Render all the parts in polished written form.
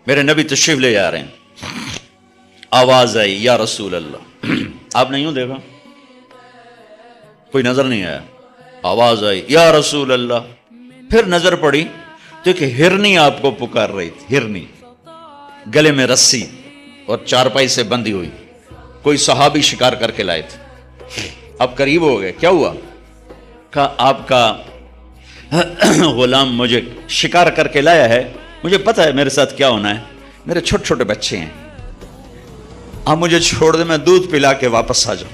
میرے نبی تشریف لے جا رہے ہیں، آواز آئی یا رسول اللہ، آپ نے یوں دیکھا، کوئی نظر نہیں آیا، آواز آئی یا رسول اللہ، پھر نظر پڑی تو کہ ہرنی آپ کو پکار رہی تھی، ہرنی گلے میں رسی اور چارپائی سے بندھی ہوئی، کوئی صحابی شکار کر کے لائے تھے۔ اب قریب ہو گئے، کیا ہوا؟ کہا آپ کا غلام مجھے شکار کر کے لایا ہے، مجھے پتا ہے میرے ساتھ کیا ہونا ہے، میرے چھوٹے چھوٹے بچے ہیں، آپ مجھے چھوڑ دیں، میں دودھ پلا کے واپس آ جاؤں۔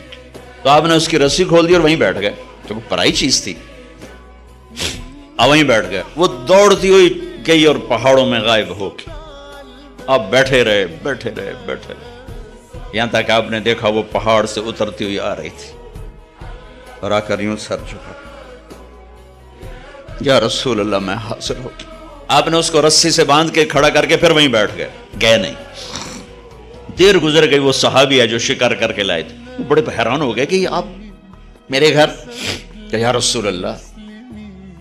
تو آپ نے اس کی رسی کھول دی اور وہیں بیٹھ گئے، تو پرائی چیز تھی، وہیں بیٹھ گئے۔ وہ دوڑتی ہوئی گئی اور پہاڑوں میں غائب ہو گئی۔ آپ بیٹھے رہے بیٹھے رہے بیٹھے رہے، یہاں تک آپ نے دیکھا وہ پہاڑ سے اترتی ہوئی آ رہی تھی اور آ کر یوں سر جھکا، یا رسول اللہ میں حاضر ہو گیا۔ آپ نے اس کو رسی سے باندھ کے کھڑا کر کے پھر وہیں بیٹھ گئے نہیں۔ دیر گزر گئی، وہ صحابی ہے جو شکار کر کے لائے تھے، وہ بڑے حیران ہو گئے کہ آپ میرے گھر، کہ یا رسول اللہ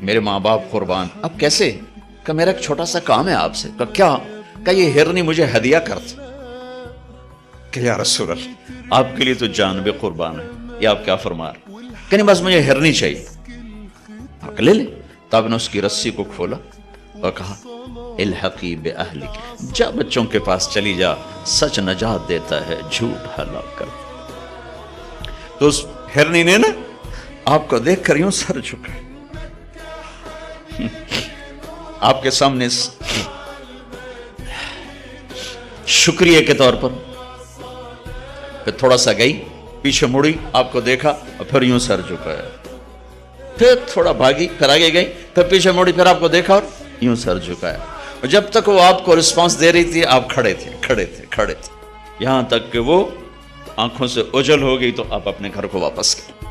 میرے ماں باپ قربان، اب کیسے؟ کہ میرا ایک چھوٹا سا کام ہے آپ سے۔ کہ کیا؟ کہ یہ ہرنی مجھے ہدیہ کرتے۔ کہ یا رسول اللہ آپ کے لیے تو جان بھی قربان ہے، یہ آپ کیا فرما رہے؟ کہ نہیں بس مجھے ہرنی چاہیے۔ آپ لے لے۔ تو آپ نے اس کی رسی کو کھولا اور کہا الحقی باہلک، جا بچوں کے پاس چلی جا، سچ نجات دیتا ہے، جھوٹ ہلاک کر۔ تو اس ہرنی نے نا آپ کو دیکھ کر یوں سر جھکا، آپ کے سامنے شکریہ کے طور پر، پھر تھوڑا سا گئی، پیچھے مڑی، آپ کو دیکھا اور پھر یوں سر جھکایا، پھر تھوڑا بھاگی، پھر آگے گئی، پھر پیچھے مڑی، پھر آپ کو دیکھا اور یوں سر جھکایا۔ اور جب تک وہ آپ کو رسپانس دے رہی تھی آپ کھڑے تھے، یہاں تک کہ وہ آنکھوں سے اوجھل ہو گئی تو آپ اپنے گھر کو واپس گئے۔